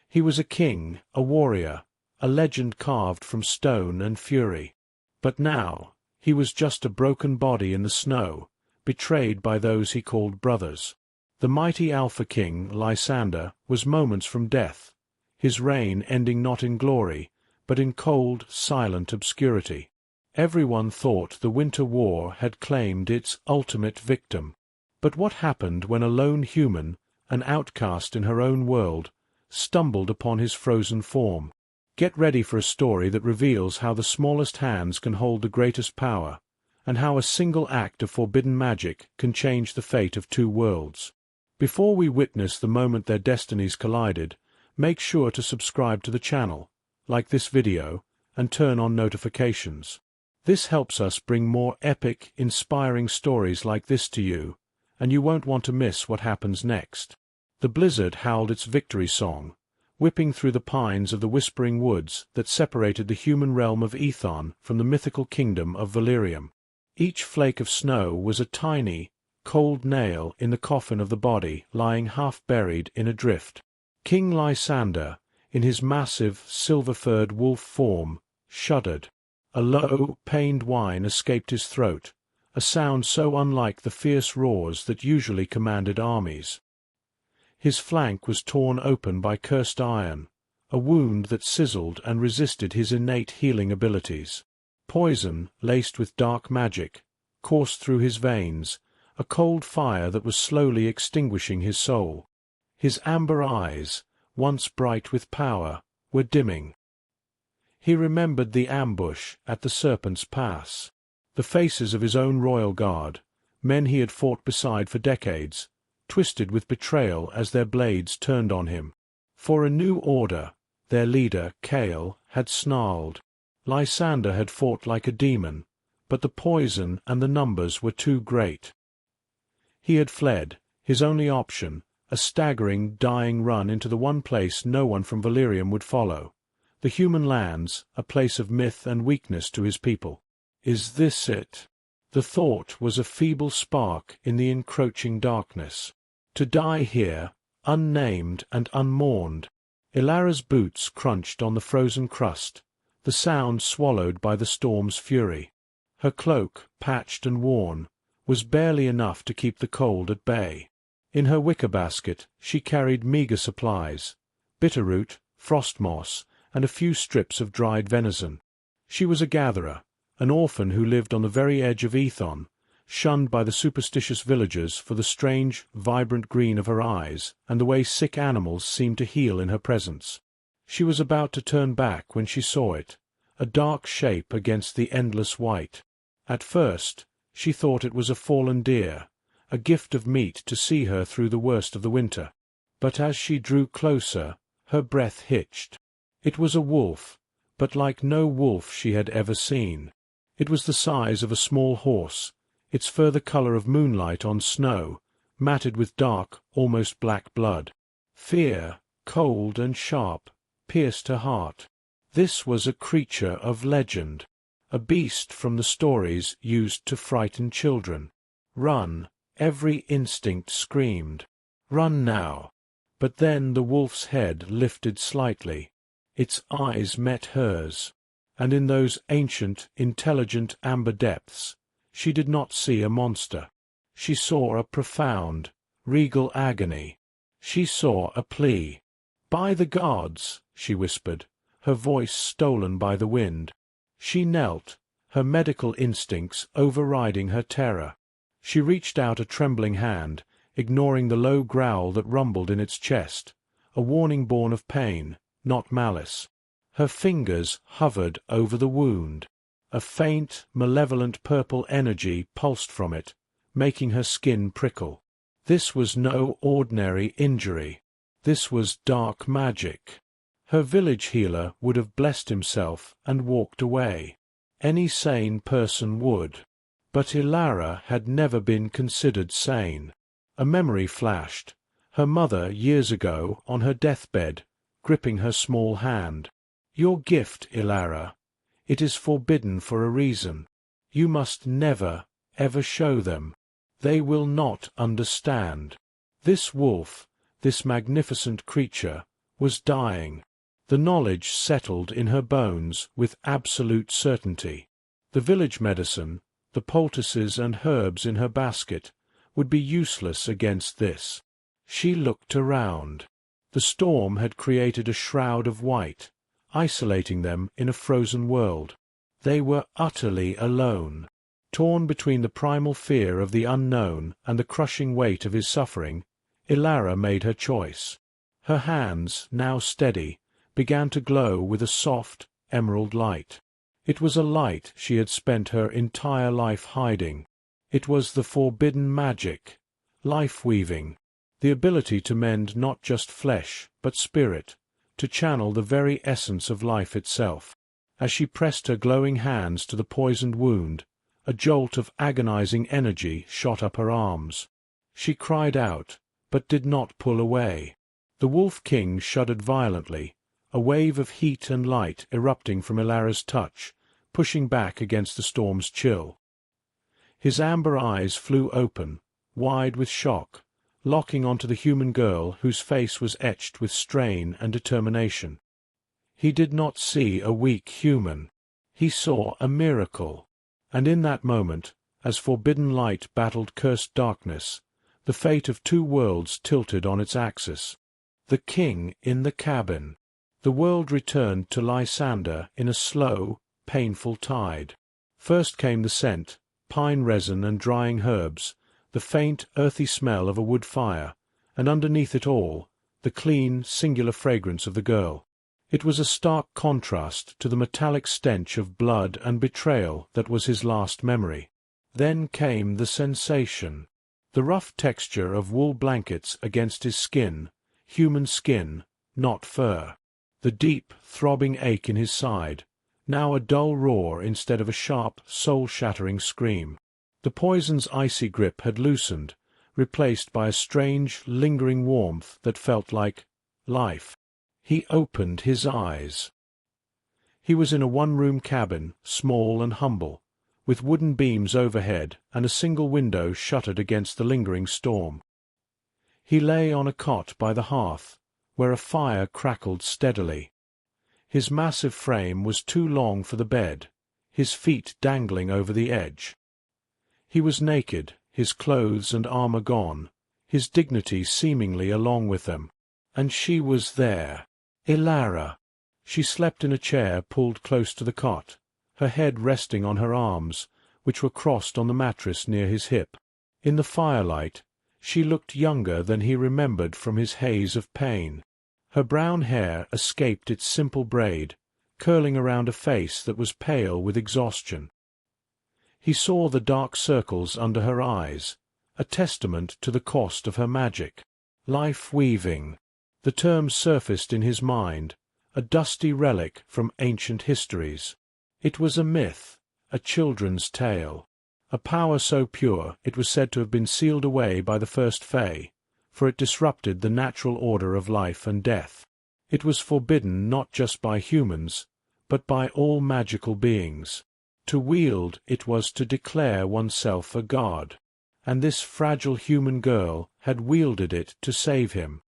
He was a king, a warrior, a legend carved from stone and fury. But now, he was just a broken body in the snow, betrayed by those he called brothers. The mighty Alpha King, Lysander, was moments from death, his reign ending not in glory, but in cold, silent obscurity. Everyone thought the Winter War had claimed its ultimate victim. But what happened when a lone human, an outcast in her own world, stumbled upon his frozen form? Get ready for a story that reveals how the smallest hands can hold the greatest power, and how a single act of forbidden magic can change the fate of two worlds. Before we witness the moment their destinies collided, make sure to subscribe to the channel, like this video, and turn on notifications. This helps us bring more epic, inspiring stories like this to you, and you won't want to miss what happens next. The blizzard howled its victory song, whipping through the pines of the whispering woods that separated the human realm of Ethon from the mythical kingdom of Valerium. Each flake of snow was a tiny, cold nail in the coffin of the body lying half-buried in a drift. King Lysander, in his massive, silver-furred wolf form, shuddered. A low, pained whine escaped his throat, a sound so unlike the fierce roars that usually commanded armies. His flank was torn open by cursed iron, a wound that sizzled and resisted his innate healing abilities. Poison, laced with dark magic, coursed through his veins, a cold fire that was slowly extinguishing his soul. His amber eyes, once bright with power, were dimming. He remembered the ambush at the Serpent's Pass. The faces of his own royal guard, men he had fought beside for decades, twisted with betrayal as their blades turned on him. For a new order, their leader, Chaol, had snarled. Lysander had fought like a demon, but the poison and the numbers were too great. He had fled, his only option, a staggering, dying run into the one place no one from Valerium would follow. The human lands, a place of myth and weakness to his people. Is this it? The thought was a feeble spark in the encroaching darkness. To die here, unnamed and unmourned. Ilara's boots crunched on the frozen crust, the sound swallowed by the storm's fury. Her cloak, patched and worn, was barely enough to keep the cold at bay. In her wicker basket she carried meagre supplies, bitterroot, frost moss, and a few strips of dried venison. She was a gatherer, an orphan who lived on the very edge of Ethon, shunned by the superstitious villagers for the strange, vibrant green of her eyes and the way sick animals seemed to heal in her presence. She was about to turn back when she saw it, a dark shape against the endless white. At first, she thought it was a fallen deer, a gift of meat to see her through the worst of the winter. But as she drew closer, her breath hitched. It was a wolf, but like no wolf she had ever seen. It was the size of a small horse, its fur the color of moonlight on snow, matted with dark, almost black blood. Fear, cold and sharp, pierced her heart. This was a creature of legend, a beast from the stories used to frighten children. Run, every instinct screamed. Run now. But then the wolf's head lifted slightly. Its eyes met hers, and in those ancient, intelligent amber depths, she did not see a monster. She saw a profound, regal agony. She saw a plea. "By the gods," she whispered, her voice stolen by the wind. She knelt, her medical instincts overriding her terror. She reached out a trembling hand, ignoring the low growl that rumbled in its chest, a warning born of pain, not malice. Her fingers hovered over the wound. A faint, malevolent purple energy pulsed from it, making her skin prickle. This was no ordinary injury. This was dark magic. Her village healer would have blessed himself and walked away. Any sane person would. But Ilara had never been considered sane. A memory flashed. Her mother, years ago, on her deathbed, gripping her small hand. "Your gift, Ilara. It is forbidden for a reason. You must never, ever show them. They will not understand." This wolf, this magnificent creature, was dying. The knowledge settled in her bones with absolute certainty. The village medicine, the poultices and herbs in her basket, would be useless against this. She looked around. The storm had created a shroud of white, isolating them in a frozen world. They were utterly alone. Torn between the primal fear of the unknown and the crushing weight of his suffering, Ilara made her choice. Her hands, now steady, began to glow with a soft, emerald light. It was a light she had spent her entire life hiding. It was the forbidden magic, life-weaving, the ability to mend not just flesh, but spirit, to channel the very essence of life itself. As she pressed her glowing hands to the poisoned wound, a jolt of agonizing energy shot up her arms. She cried out, but did not pull away. The Wolf King shuddered violently, a wave of heat and light erupting from Ilara's touch, pushing back against the storm's chill. His amber eyes flew open, wide with shock, locking onto the human girl whose face was etched with strain and determination. He did not see a weak human. He saw a miracle. And in that moment, as forbidden light battled cursed darkness, the fate of two worlds tilted on its axis. The king in the cabin. The world returned to Lysander in a slow, painful tide. First came the scent, pine resin and drying herbs, the faint, earthy smell of a wood fire, and underneath it all, the clean, singular fragrance of the girl. It was a stark contrast to the metallic stench of blood and betrayal that was his last memory. Then came the sensation. The rough texture of wool blankets against his skin, human skin, not fur. The deep, throbbing ache in his side, now a dull roar instead of a sharp, soul-shattering scream. The poison's icy grip had loosened, replaced by a strange, lingering warmth that felt like life. He opened his eyes. He was in a one-room cabin, small and humble, with wooden beams overhead and a single window shuttered against the lingering storm. He lay on a cot by the hearth, where a fire crackled steadily. His massive frame was too long for the bed, his feet dangling over the edge. He was naked, his clothes and armor gone, his dignity seemingly along with them. And she was there. Ilara. She slept in a chair pulled close to the cot, her head resting on her arms, which were crossed on the mattress near his hip. In the firelight, she looked younger than he remembered from his haze of pain. Her brown hair escaped its simple braid, curling around a face that was pale with exhaustion. He saw the dark circles under her eyes, a testament to the cost of her magic. Life-weaving. The term surfaced in his mind, a dusty relic from ancient histories. It was a myth, a children's tale, a power so pure it was said to have been sealed away by the first Fae, for it disrupted the natural order of life and death. It was forbidden not just by humans, but by all magical beings. To wield it was to declare oneself a god, and this fragile human girl had wielded it to save him.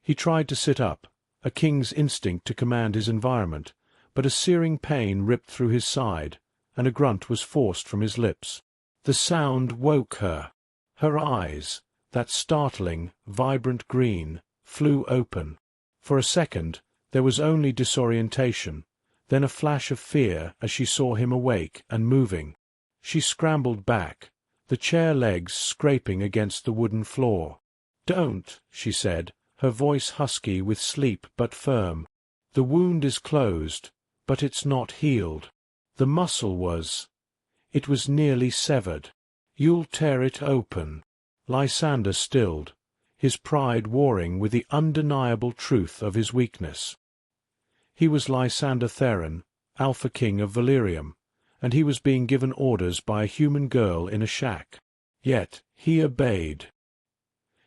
He tried to sit up, a king's instinct to command his environment, but a searing pain ripped through his side, and a grunt was forced from his lips. The sound woke her. Her eyes, that startling, vibrant green, flew open. For a second there was only disorientation, then a flash of fear as she saw him awake and moving. She scrambled back, the chair legs scraping against the wooden floor. "Don't," she said, her voice husky with sleep but firm. "The wound is closed, but it's not healed. The muscle was. It was nearly severed. You'll tear it open." Lysander stilled, his pride warring with the undeniable truth of his weakness. He was Lysander Theron, Alpha King of Valyrium, and he was being given orders by a human girl in a shack. Yet he obeyed.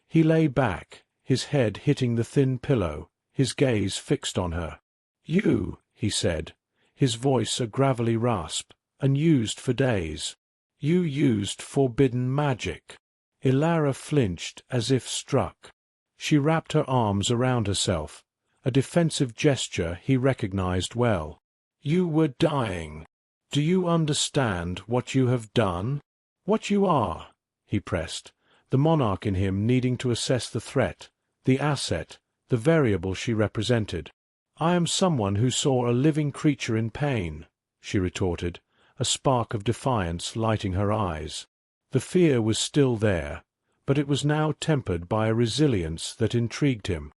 He lay back, his head hitting the thin pillow, his gaze fixed on her. "You," he said, his voice a gravelly rasp, unused for days. "You used forbidden magic." Ilara flinched as if struck. She wrapped her arms around herself, a defensive gesture he recognized well. "You were dying. Do you understand what you have done? What you are?" he pressed, the monarch in him needing to assess the threat, the asset, the variable she represented. "I am someone who saw a living creature in pain," she retorted, a spark of defiance lighting her eyes. The fear was still there, but it was now tempered by a resilience that intrigued him.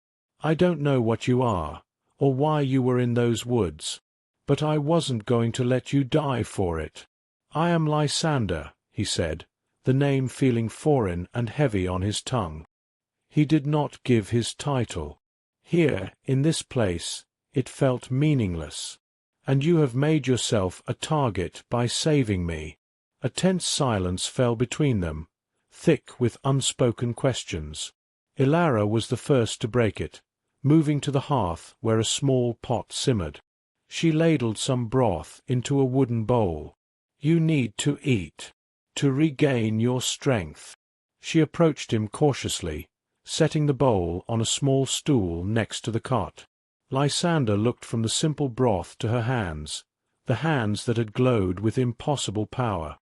"I don't know what you are, or why you were in those woods, but I wasn't going to let you die for it. I am Lysander," he said, the name feeling foreign and heavy on his tongue. He did not give his title. Here, in this place, it felt meaningless. "And you have made yourself a target by saving me." A tense silence fell between them, thick with unspoken questions. Ilara was the first to break it, moving to the hearth where a small pot simmered. She ladled some broth into a wooden bowl. "You need to eat, to regain your strength." She approached him cautiously, setting the bowl on a small stool next to the cot. Lysander looked from the simple broth to her hands, the hands that had glowed with impossible power.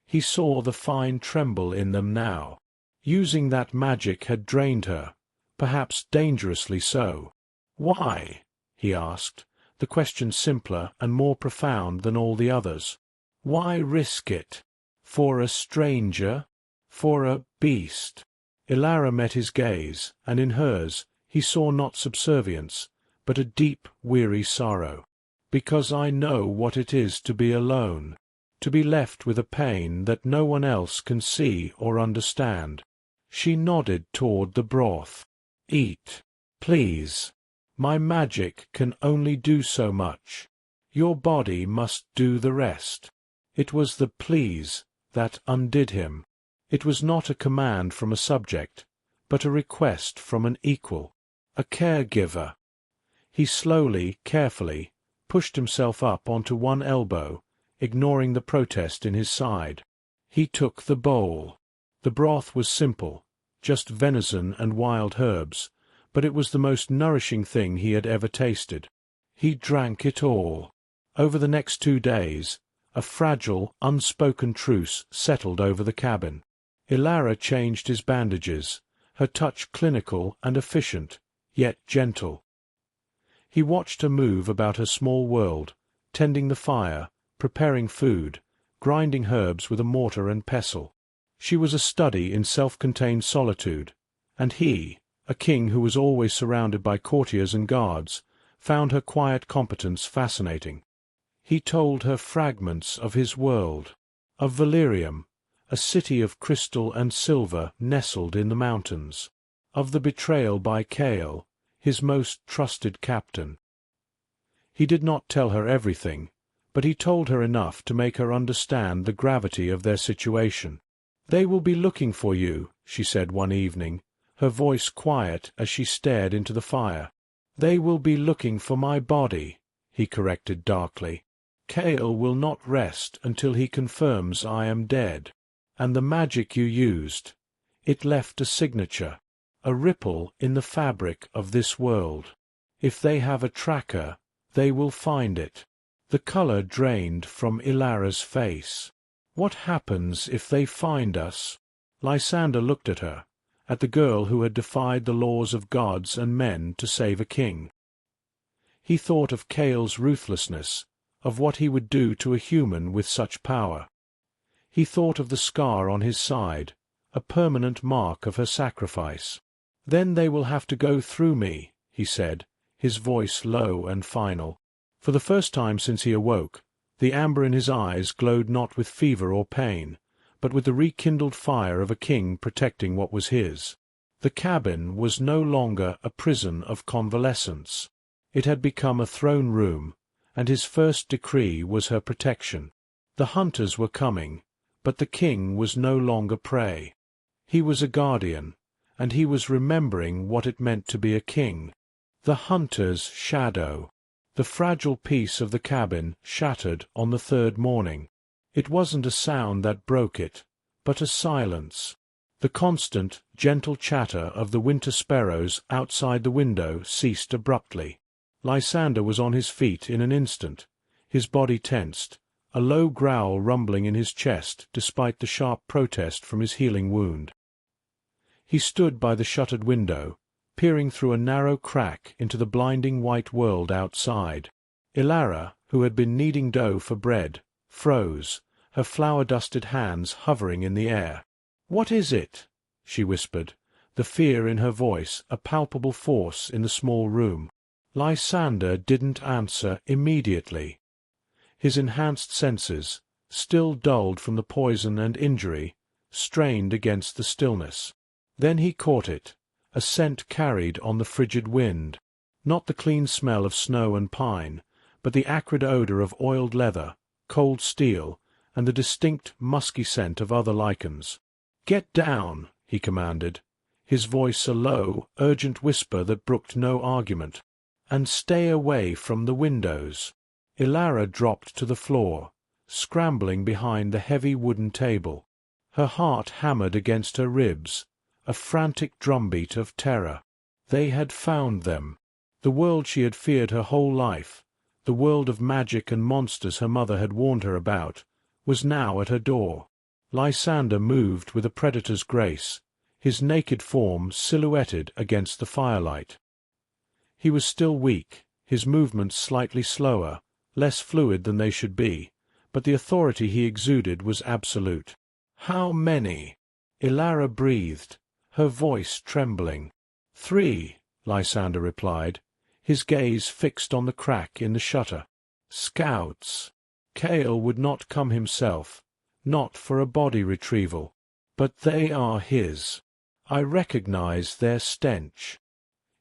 He saw the fine tremble in them now. Using that magic had drained her, perhaps dangerously so. "Why?" he asked, the question simpler and more profound than all the others. "Why risk it? For a stranger? For a beast?" Ilara met his gaze, and in hers he saw not subservience, but a deep, weary sorrow. "Because I know what it is to be alone, to be left with a pain that no one else can see or understand." She nodded toward the broth. "Eat, please. My magic can only do so much. Your body must do the rest." It was the "please" that undid him. It was not a command from a subject, but a request from an equal, a caregiver. He slowly, carefully, pushed himself up onto one elbow, ignoring the protest in his side. He took the bowl. The broth was simple, just venison and wild herbs, but it was the most nourishing thing he had ever tasted. He drank it all. Over the next 2 days, a fragile, unspoken truce settled over the cabin. Ilara changed his bandages, her touch clinical and efficient, yet gentle. He watched her move about her small world, tending the fire, preparing food, grinding herbs with a mortar and pestle. She was a study in self-contained solitude, and he, a king who was always surrounded by courtiers and guards, found her quiet competence fascinating. He told her fragments of his world, of Valerium, a city of crystal and silver nestled in the mountains, of the betrayal by Chaol, his most trusted captain. He did not tell her everything, but he told her enough to make her understand the gravity of their situation. "They will be looking for you," she said one evening, her voice quiet as she stared into the fire. "They will be looking for my body," he corrected darkly. "Chaol will not rest until he confirms I am dead. And the magic you used, it left a signature, a ripple in the fabric of this world. If they have a tracker, they will find it." The color drained from Ilara's face. "What happens if they find us?" Lysander looked at her, at the girl who had defied the laws of gods and men to save a king. He thought of Chaol's ruthlessness, of what he would do to a human with such power. He thought of the scar on his side, a permanent mark of her sacrifice. "Then they will have to go through me," he said, his voice low and final. For the first time since he awoke, the amber in his eyes glowed not with fever or pain, but with the rekindled fire of a king protecting what was his. The cabin was no longer a prison of convalescence. It had become a throne room, and his first decree was her protection. The hunters were coming, but the king was no longer prey. He was a guardian, and he was remembering what it meant to be a king. The hunter's shadow. The fragile peace of the cabin shattered on the 3rd morning. It wasn't a sound that broke it, but a silence. The constant, gentle chatter of the winter sparrows outside the window ceased abruptly. Lysander was on his feet in an instant, his body tensed, a low growl rumbling in his chest despite the sharp protest from his healing wound. He stood by the shuttered window, peering through a narrow crack into the blinding white world outside. Ilara, who had been kneading dough for bread, froze, her flour-dusted hands hovering in the air. "What is it?" she whispered, the fear in her voice a palpable force in the small room. Lysander didn't answer immediately. His enhanced senses, still dulled from the poison and injury, strained against the stillness. Then he caught it, a scent carried on the frigid wind. Not the clean smell of snow and pine, but the acrid odor of oiled leather, cold steel, and the distinct musky scent of other lichens. "Get down," he commanded, his voice a low, urgent whisper that brooked no argument. "And stay away from the windows." Ilara dropped to the floor, scrambling behind the heavy wooden table. Her heart hammered against her ribs, a frantic drumbeat of terror. They had found them. The world she had feared her whole life, the world of magic and monsters her mother had warned her about, was now at her door. Lysander moved with a predator's grace, his naked form silhouetted against the firelight. He was still weak, his movements slightly slower, less fluid than they should be, but the authority he exuded was absolute. "How many?" Ilara breathed, her voice trembling. "3," Lysander replied, his gaze fixed on the crack in the shutter. "Scouts. Cale would not come himself, not for a body retrieval. But they are his. I recognize their stench."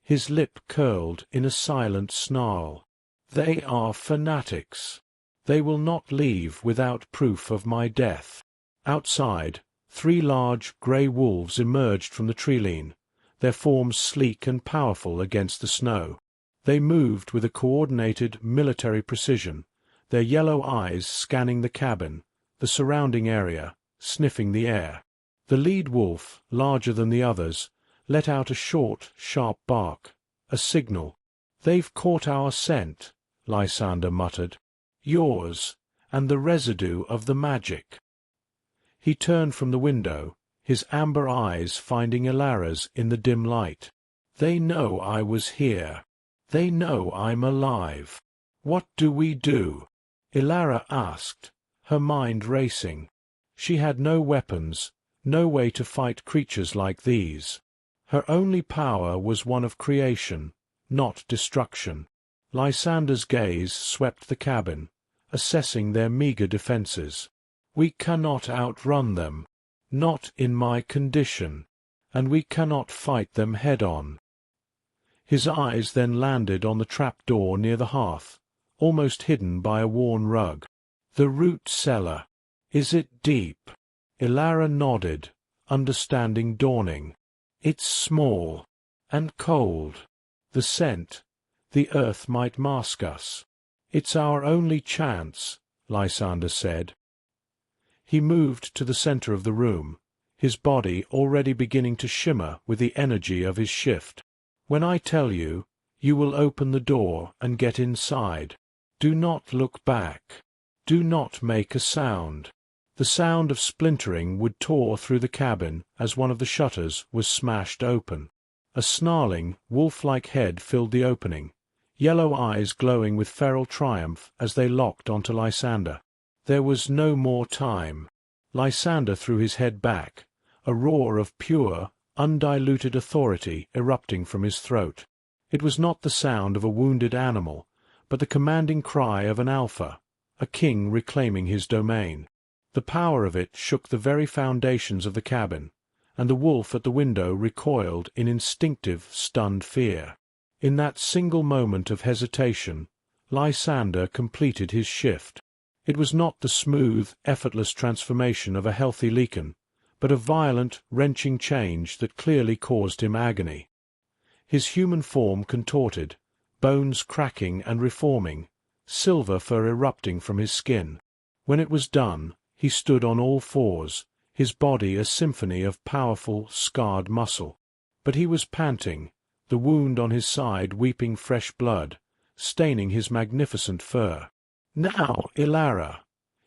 His lip curled in a silent snarl. "They are fanatics. They will not leave without proof of my death." Outside, 3 large grey wolves emerged from the treeline, their forms sleek and powerful against the snow. They moved with a coordinated military precision, their yellow eyes scanning the cabin, the surrounding area, sniffing the air. The lead wolf, larger than the others, let out a short, sharp bark, a signal. "They've caught our scent," Lysander muttered. "Yours, and the residue of the magic." He turned from the window, his amber eyes finding Ilara's in the dim light. "They know I was here. They know I'm alive. What do we do?" Ilara asked, her mind racing. She had no weapons, no way to fight creatures like these. Her only power was one of creation, not destruction. Lysander's gaze swept the cabin, assessing their meagre defenses. "We cannot outrun them, not in my condition, and we cannot fight them head-on." His eyes then landed on the trap-door near the hearth, almost hidden by a worn rug. "The root cellar. Is it deep?" Ilara nodded, understanding dawning. "It's small, and cold. The scent, the earth might mask us. It's our only chance," Lysander said. He moved to the center of the room, his body already beginning to shimmer with the energy of his shift. "When I tell you, you will open the door and get inside. Do not look back. Do not make a sound." The sound of splintering would tore through the cabin as one of the shutters was smashed open. A snarling, wolf-like head filled the opening, yellow eyes glowing with feral triumph as they locked onto Lysander. There was no more time. Lysander threw his head back, a roar of pure, undiluted authority erupting from his throat. It was not the sound of a wounded animal, but the commanding cry of an alpha, a king reclaiming his domain. The power of it shook the very foundations of the cabin, and the wolf at the window recoiled in instinctive, stunned fear. In that single moment of hesitation, Lysander completed his shift. It was not the smooth, effortless transformation of a healthy lichen, but a violent, wrenching change that clearly caused him agony. His human form contorted, bones cracking and reforming, silver fur erupting from his skin. When it was done, he stood on all fours, his body a symphony of powerful, scarred muscle. But he was panting, the wound on his side weeping fresh blood, staining his magnificent fur. "Now, Ilara!"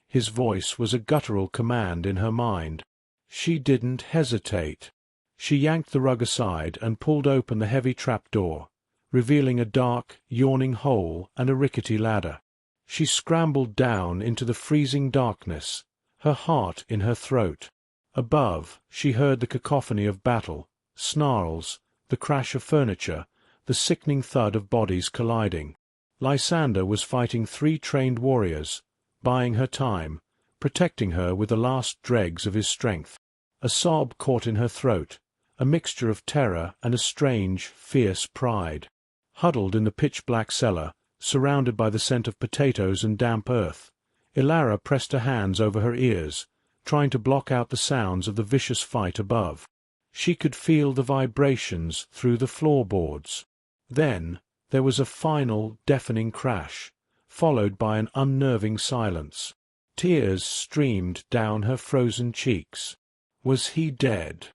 His voice was a guttural command in her mind. She didn't hesitate. She yanked the rug aside and pulled open the heavy trap-door, revealing a dark, yawning hole and a rickety ladder. She scrambled down into the freezing darkness, her heart in her throat. Above, she heard the cacophony of battle, snarls, the crash of furniture, the sickening thud of bodies colliding. Lysander was fighting 3 trained warriors, buying her time, protecting her with the last dregs of his strength. A sob caught in her throat, a mixture of terror and a strange, fierce pride. Huddled in the pitch-black cellar, surrounded by the scent of potatoes and damp earth, Ilara pressed her hands over her ears, trying to block out the sounds of the vicious fight above. She could feel the vibrations through the floorboards. Then there was a final, deafening crash, followed by an unnerving silence. Tears streamed down her frozen cheeks. Was he dead?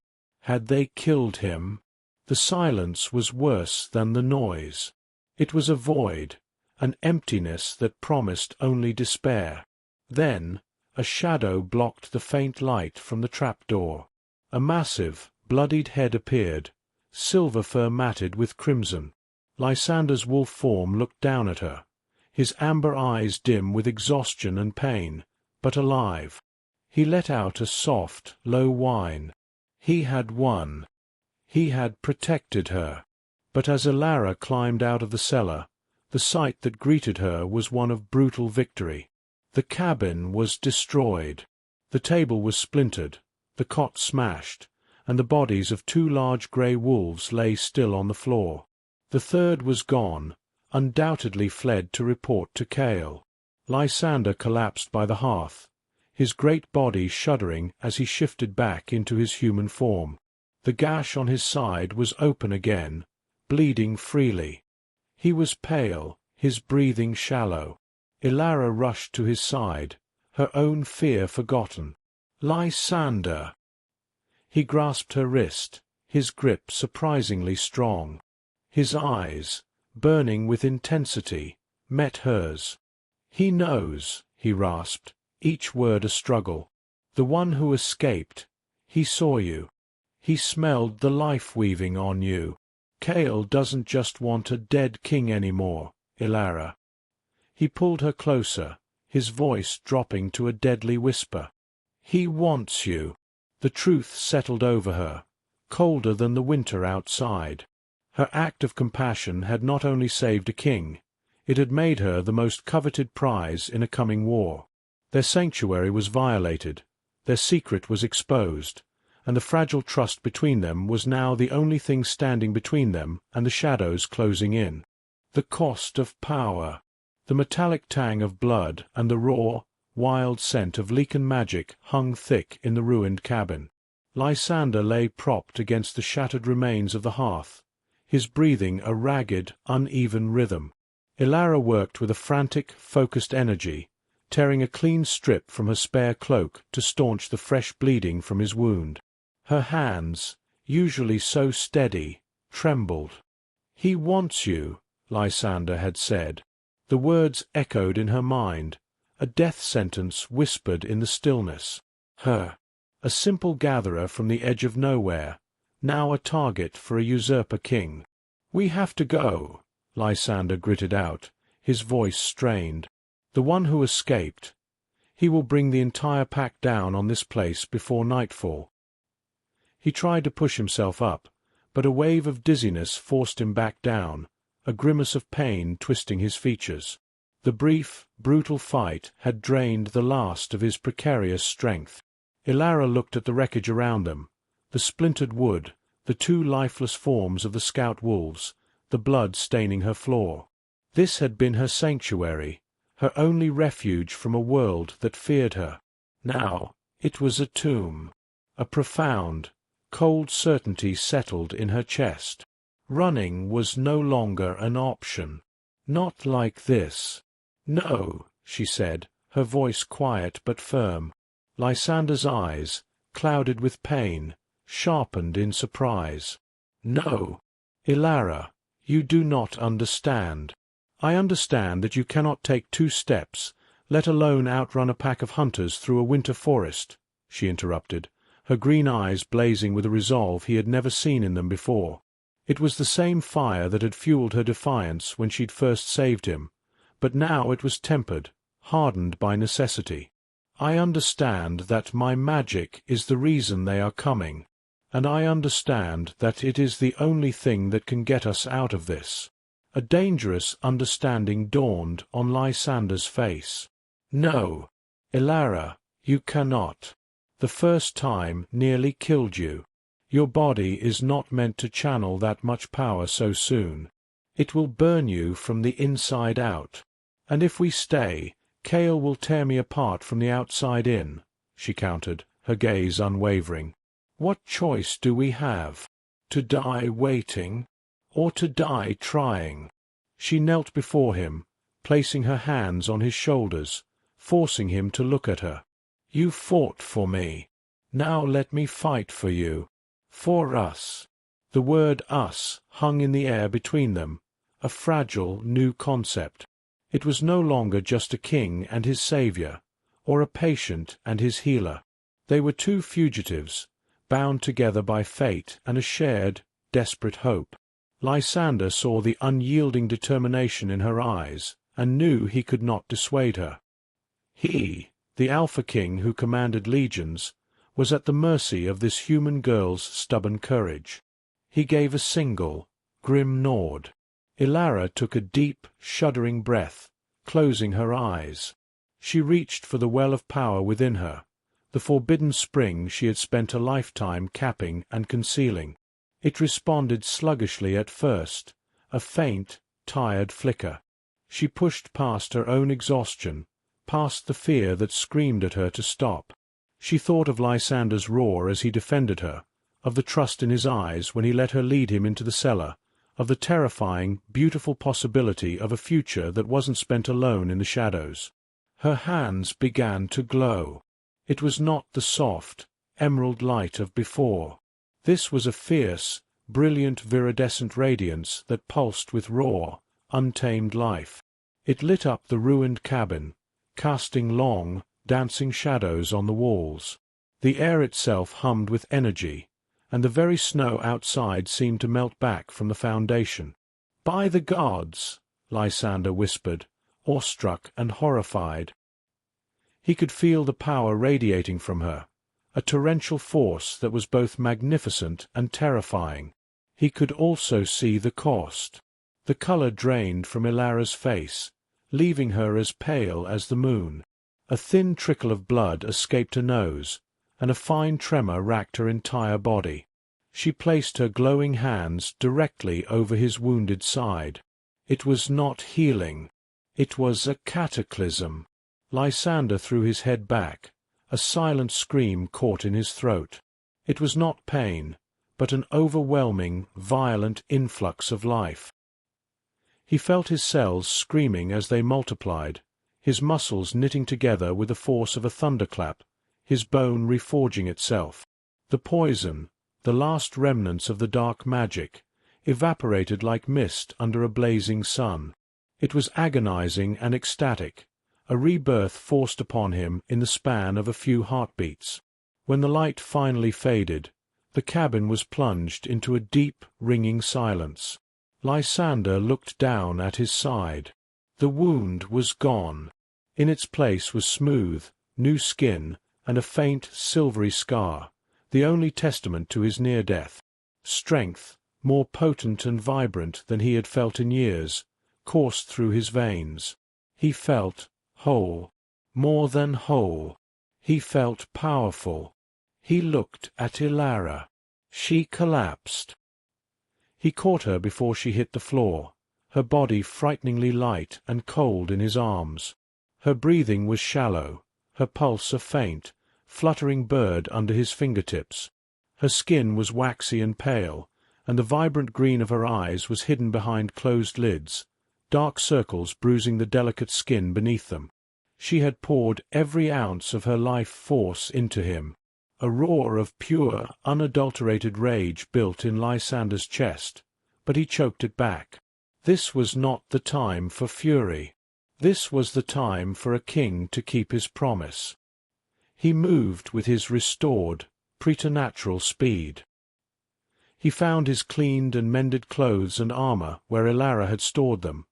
Had they killed him? The silence was worse than the noise. It was a void, an emptiness that promised only despair. Then a shadow blocked the faint light from the trap-door. A massive, bloodied head appeared, silver fur matted with crimson. Lysander's wolf form looked down at her, his amber eyes dim with exhaustion and pain, but alive. He let out a soft, low whine. He had won. He had protected her. But as Ilara climbed out of the cellar, the sight that greeted her was one of brutal victory. The cabin was destroyed. The table was splintered, the cot smashed, and the bodies of 2 large grey wolves lay still on the floor. The third was gone, undoubtedly fled to report to Chaol. Lysander collapsed by the hearth, his great body shuddering as he shifted back into his human form. The gash on his side was open again, bleeding freely. He was pale, his breathing shallow. Ilara rushed to his side, her own fear forgotten. "Lysander!" He grasped her wrist, his grip surprisingly strong. His eyes, burning with intensity, met hers. "He knows," he rasped, each word a struggle. "The one who escaped. He saw you. He smelled the life-weaving on you. Chaol doesn't just want a dead king anymore, Ilara." He pulled her closer, his voice dropping to a deadly whisper. "He wants you." The truth settled over her, colder than the winter outside. Her act of compassion had not only saved a king, it had made her the most coveted prize in a coming war. Their sanctuary was violated, their secret was exposed, and the fragile trust between them was now the only thing standing between them and the shadows closing in. The cost of power. The metallic tang of blood and the raw, wild scent of Lecan magic hung thick in the ruined cabin. Lysander lay propped against the shattered remains of the hearth, his breathing a ragged, uneven rhythm. Ilara worked with a frantic, focused energy, tearing a clean strip from her spare cloak to staunch the fresh bleeding from his wound. Her hands, usually so steady, trembled. "He wants you," Lysander had said. The words echoed in her mind, a death sentence whispered in the stillness. Her, a simple gatherer from the edge of nowhere, now a target for a usurper king. "We have to go," Lysander gritted out, his voice strained. "The one who escaped. He will bring the entire pack down on this place before nightfall." He tried to push himself up, but a wave of dizziness forced him back down, a grimace of pain twisting his features. The brief, brutal fight had drained the last of his precarious strength. Ilara looked at the wreckage around them, the splintered wood, the 2 lifeless forms of the scout wolves, the blood staining her floor. This had been her sanctuary, her only refuge from a world that feared her. Now it was a tomb. A profound, cold certainty settled in her chest. Running was no longer an option. Not like this. "No," she said, her voice quiet but firm. Lysander's eyes, clouded with pain, sharpened in surprise. "No, Ilara, you do not understand. I understand that you cannot take 2 steps, let alone outrun a pack of hunters through a winter forest," she interrupted, her green eyes blazing with a resolve he had never seen in them before. It was the same fire that had fueled her defiance when she'd first saved him, but now it was tempered, hardened by necessity. "I understand that my magic is the reason they are coming, and I understand that it is the only thing that can get us out of this." A dangerous understanding dawned on Lysander's face. "No, Ilara, you cannot. The first time nearly killed you. Your body is not meant to channel that much power so soon. It will burn you from the inside out. And if we stay, Kael will tear me apart from the outside in," she countered, her gaze unwavering. "What choice do we have? To die waiting, or to die trying?" She knelt before him, placing her hands on his shoulders, forcing him to look at her. "You fought for me. Now let me fight for you. For us." The word us hung in the air between them, a fragile new concept. It was no longer just a king and his savior, or a patient and his healer. They were 2 fugitives, bound together by fate and a shared, desperate hope. Lysander saw the unyielding determination in her eyes, and knew he could not dissuade her. He, the Alpha King who commanded legions, was at the mercy of this human girl's stubborn courage. He gave a single, grim nod. Ilara took a deep, shuddering breath, closing her eyes. She reached for the well of power within her, the forbidden spring she had spent a lifetime capping and concealing. It responded sluggishly at first, a faint, tired flicker. She pushed past her own exhaustion, past the fear that screamed at her to stop. She thought of Lysander's roar as he defended her, of the trust in his eyes when he let her lead him into the cellar, of the terrifying, beautiful possibility of a future that wasn't spent alone in the shadows. Her hands began to glow. It was not the soft, emerald light of before. This was a fierce, brilliant viridescent radiance that pulsed with raw, untamed life. It lit up the ruined cabin, casting long, dancing shadows on the walls. The air itself hummed with energy, and the very snow outside seemed to melt back from the foundation. "By the gods!" Lysander whispered, awestruck and horrified. He could feel the power radiating from her, a torrential force that was both magnificent and terrifying. He could also see the cost. The color drained from Ilara's face, leaving her as pale as the moon. A thin trickle of blood escaped her nose, and a fine tremor racked her entire body. She placed her glowing hands directly over his wounded side. It was not healing. It was a cataclysm. Lysander threw his head back. A silent scream caught in his throat. It was not pain, but an overwhelming, violent influx of life. He felt his cells screaming as they multiplied, his muscles knitting together with the force of a thunderclap, his bone reforging itself. The poison, the last remnants of the dark magic, evaporated like mist under a blazing sun. It was agonizing and ecstatic, a rebirth forced upon him in the span of a few heartbeats. When the light finally faded, the cabin was plunged into a deep, ringing silence. Lysander looked down at his side. The wound was gone. In its place was smooth, new skin and a faint, silvery scar, the only testament to his near death. Strength, more potent and vibrant than he had felt in years, coursed through his veins. He felt whole, more than whole. He felt powerful. He looked at Ilara. She collapsed. He caught her before she hit the floor, her body frighteningly light and cold in his arms. Her breathing was shallow, her pulse a faint, fluttering bird under his fingertips. Her skin was waxy and pale, and the vibrant green of her eyes was hidden behind closed lids, dark circles bruising the delicate skin beneath them. She had poured every ounce of her life force into him. A roar of pure, unadulterated rage built in Lysander's chest, but he choked it back. This was not the time for fury. This was the time for a king to keep his promise. He moved with his restored, preternatural speed. He found his cleaned and mended clothes and armor where Elara had stored them,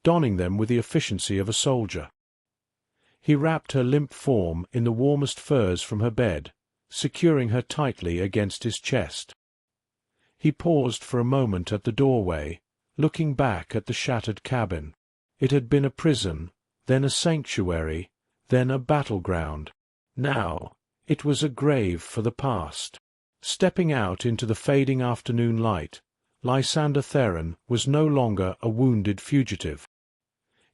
donning them with the efficiency of a soldier. He wrapped her limp form in the warmest furs from her bed, securing her tightly against his chest. He paused for a moment at the doorway, looking back at the shattered cabin. It had been a prison, then a sanctuary, then a battleground. Now it was a grave for the past. Stepping out into the fading afternoon light, Lysander Theron was no longer a wounded fugitive.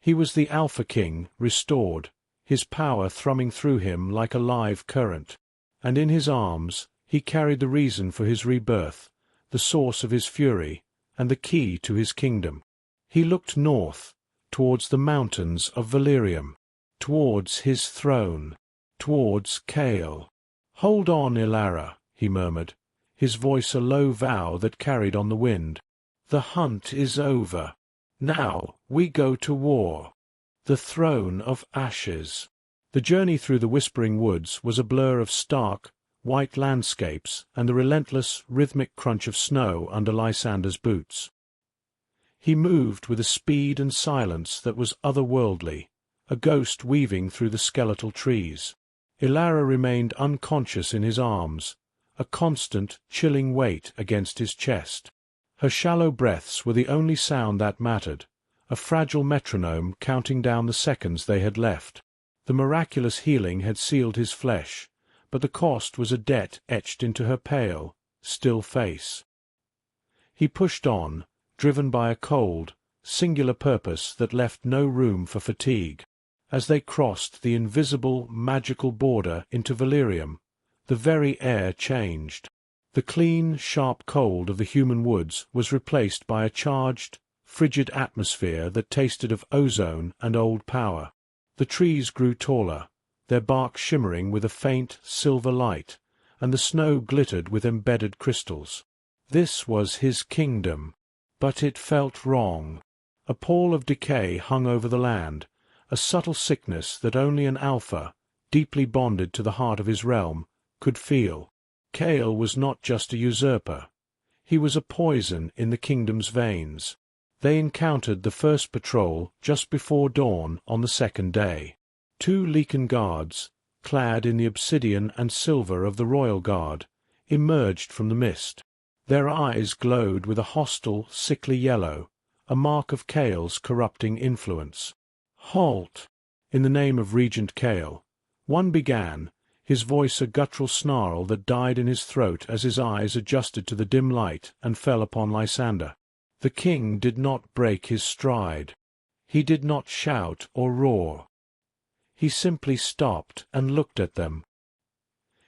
He was the Alpha King, restored, his power thrumming through him like a live current. And in his arms he carried the reason for his rebirth, the source of his fury, and the key to his kingdom. He looked north, towards the mountains of Valyrium, towards his throne, towards Chaol. "Hold on, Elara," he murmured, his voice a low vow that carried on the wind. "The hunt is over. Now we go to war. The throne of ashes." The journey through the whispering woods was a blur of stark, white landscapes and the relentless, rhythmic crunch of snow under Lysander's boots. He moved with a speed and silence that was otherworldly, a ghost weaving through the skeletal trees. Elara remained unconscious in his arms, a constant, chilling weight against his chest. Her shallow breaths were the only sound that mattered, a fragile metronome counting down the seconds they had left. The miraculous healing had sealed his flesh, but the cost was a debt etched into her pale, still face. He pushed on, driven by a cold, singular purpose that left no room for fatigue. As they crossed the invisible, magical border into Valyrium, the very air changed. The clean, sharp cold of the human woods was replaced by a charged, frigid atmosphere that tasted of ozone and old power. The trees grew taller, their bark shimmering with a faint, silver light, and the snow glittered with embedded crystals. This was his kingdom, but it felt wrong. A pall of decay hung over the land, a subtle sickness that only an Alpha, deeply bonded to the heart of his realm, could feel. Chaol was not just a usurper. He was a poison in the kingdom's veins. They encountered the first patrol just before dawn on the second day. 2 Lecan guards, clad in the obsidian and silver of the royal guard, emerged from the mist. Their eyes glowed with a hostile, sickly yellow, a mark of Chaol's corrupting influence. "Halt!" In the name of Regent Chaol, one began, his voice a guttural snarl that died in his throat as his eyes adjusted to the dim light and fell upon Lysander. The king did not break his stride. He did not shout or roar. He simply stopped and looked at them.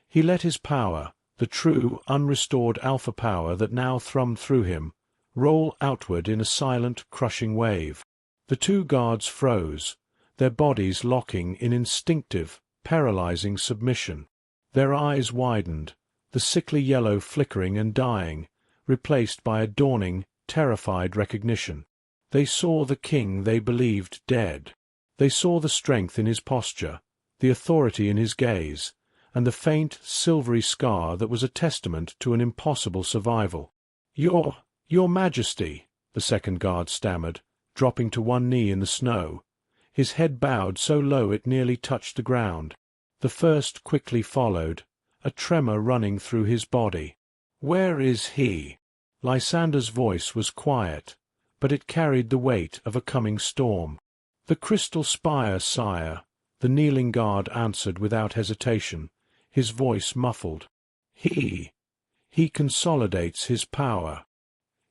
He let his power, the true, unrestored alpha power that now thrummed through him, roll outward in a silent, crushing wave. The 2 guards froze, their bodies locking in instinctive, paralyzing submission. Their eyes widened, the sickly yellow flickering and dying, replaced by a dawning, terrified recognition. They saw the king they believed dead. They saw the strength in his posture, the authority in his gaze, and the faint, silvery scar that was a testament to an impossible survival. Your Majesty," the second guard stammered, dropping to one knee in the snow, his head bowed so low it nearly touched the ground. The first quickly followed, a tremor running through his body. "Where is he?" Lysander's voice was quiet, but it carried the weight of a coming storm. "The Crystal Spire, sire," the kneeling guard answered without hesitation, his voice muffled. He consolidates his power.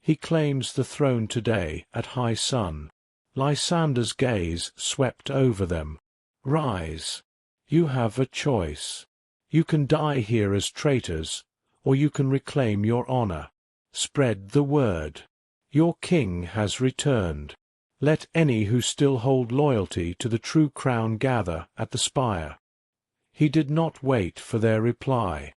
He claims the throne today at high sun." Lysander's gaze swept over them. "Rise. You have a choice. You can die here as traitors, or you can reclaim your honor. Spread the word. Your king has returned. Let any who still hold loyalty to the true crown gather at the spire." He did not wait for their reply.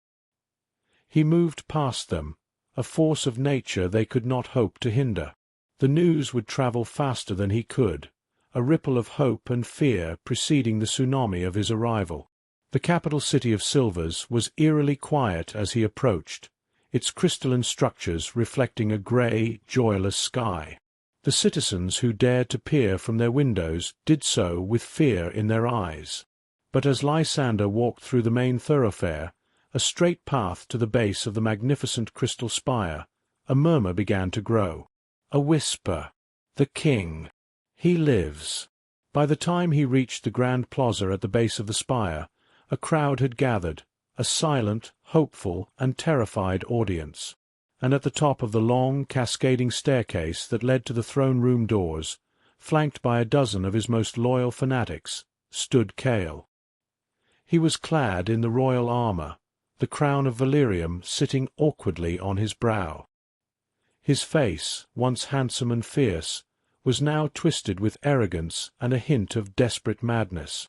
He moved past them, a force of nature they could not hope to hinder. The news would travel faster than he could, a ripple of hope and fear preceding the tsunami of his arrival. The capital city of Silvers was eerily quiet as he approached, its crystalline structures reflecting a grey, joyless sky. The citizens who dared to peer from their windows did so with fear in their eyes. But as Lysander walked through the main thoroughfare, a straight path to the base of the magnificent crystal spire, a murmur began to grow. A whisper. The king. He lives. By the time he reached the grand plaza at the base of the spire, a crowd had gathered, a silent, hopeful, and terrified audience. And at the top of the long, cascading staircase that led to the throne-room doors, flanked by a dozen of his most loyal fanatics, stood Chaol. He was clad in the royal armor, the crown of Valerium sitting awkwardly on his brow. His face, once handsome and fierce, was now twisted with arrogance and a hint of desperate madness.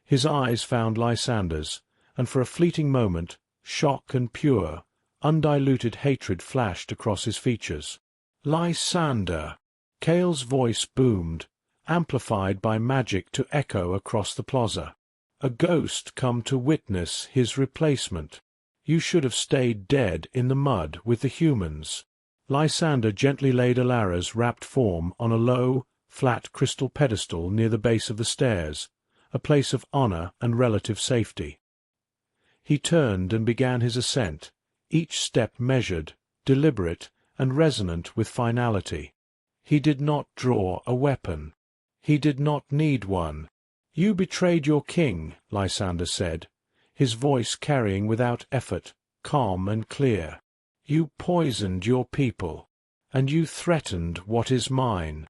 His eyes found Lysander's, and for a fleeting moment, shock and pure, undiluted hatred flashed across his features. "Lysander!" Chaol's voice boomed, amplified by magic to echo across the plaza. "A ghost come to witness his replacement. You should have stayed dead in the mud with the humans." Lysander gently laid Alara's wrapped form on a low, flat crystal pedestal near the base of the stairs, a place of honor and relative safety. He turned and began his ascent, each step measured, deliberate, and resonant with finality. He did not draw a weapon. He did not need one. "You betrayed your king," Lysander said, his voice carrying without effort, calm and clear. "You poisoned your people, and you threatened what is mine."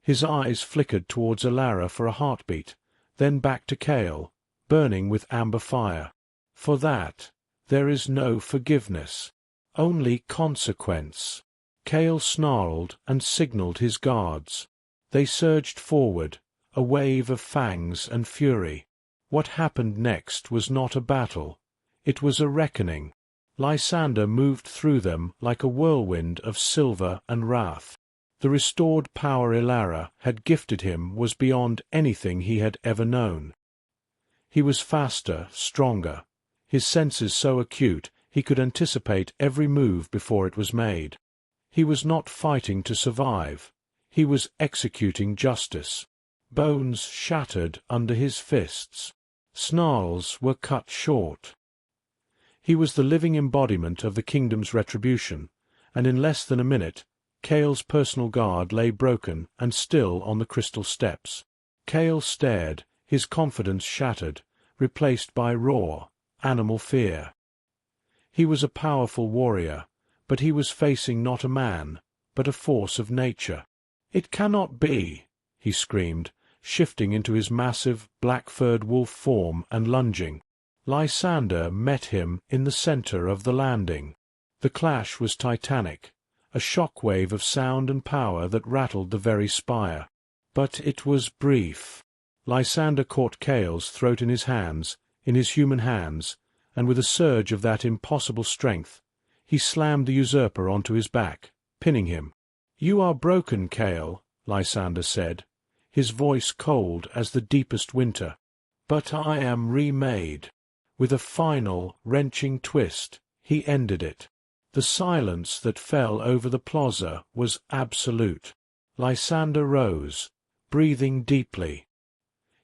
His eyes flickered towards Alara for a heartbeat, then back to Chaol, burning with amber fire. "For that, there is no forgiveness, only consequence." Chaol snarled and signaled his guards. They surged forward, a wave of fangs and fury. What happened next was not a battle. It was a reckoning. Lysander moved through them like a whirlwind of silver and wrath. The restored power Alara had gifted him was beyond anything he had ever known. He was faster, stronger, his senses so acute he could anticipate every move before it was made. He was not fighting to survive. He was executing justice. Bones shattered under his fists. Snarls were cut short. He was the living embodiment of the kingdom's retribution, and in less than a minute, Chaol's personal guard lay broken and still on the crystal steps. Chaol stared, his confidence shattered, replaced by raw, animal fear. He was a powerful warrior, but he was facing not a man, but a force of nature. "It cannot be!" he screamed, shifting into his massive, black-furred wolf form and lunging. Lysander met him in the center of the landing. The clash was titanic, a shock-wave of sound and power that rattled the very spire. But it was brief. Lysander caught Chaol's throat in his hands, in his human hands, and with a surge of that impossible strength, he slammed the usurper onto his back, pinning him. "You are broken, Chaol," Lysander said, his voice cold as the deepest winter. "But I am remade." With a final, wrenching twist, he ended it. The silence that fell over the plaza was absolute. Lysander rose, breathing deeply.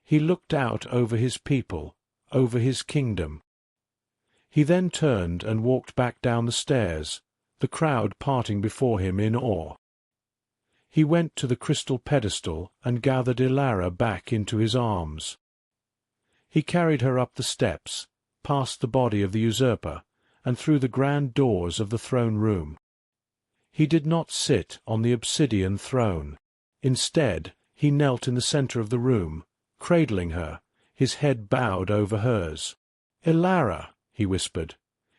He looked out over his people, over his kingdom. He then turned and walked back down the stairs, the crowd parting before him in awe. He went to the crystal pedestal and gathered Alara back into his arms. He carried her up the steps, past the body of the usurper, and through the grand doors of the throne-room. He did not sit on the obsidian throne. Instead, he knelt in the center of the room, cradling her, his head bowed over hers. "Alara," he whispered,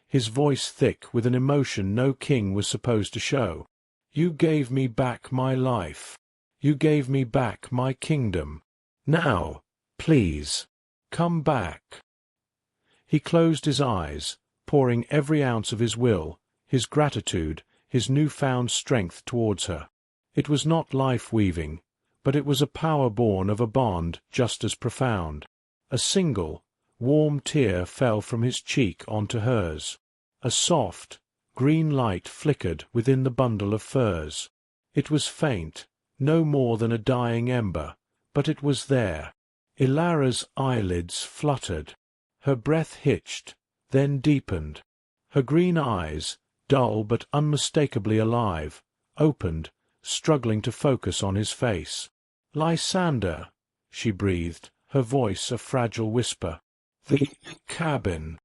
his voice thick with an emotion no king was supposed to show. "You gave me back my life. You gave me back my kingdom. Now, please, come back." He closed his eyes, pouring every ounce of his will, his gratitude, his new-found strength towards her. It was not life-weaving, but it was a power born of a bond just as profound. A single, warm tear fell from his cheek onto hers. A soft, green light flickered within the bundle of furs. It was faint, no more than a dying ember, but it was there. Ilara's eyelids fluttered. Her breath hitched, then deepened. Her green eyes, dull but unmistakably alive, opened, struggling to focus on his face. "Lysander," she breathed, her voice a fragile whisper. "The cabin."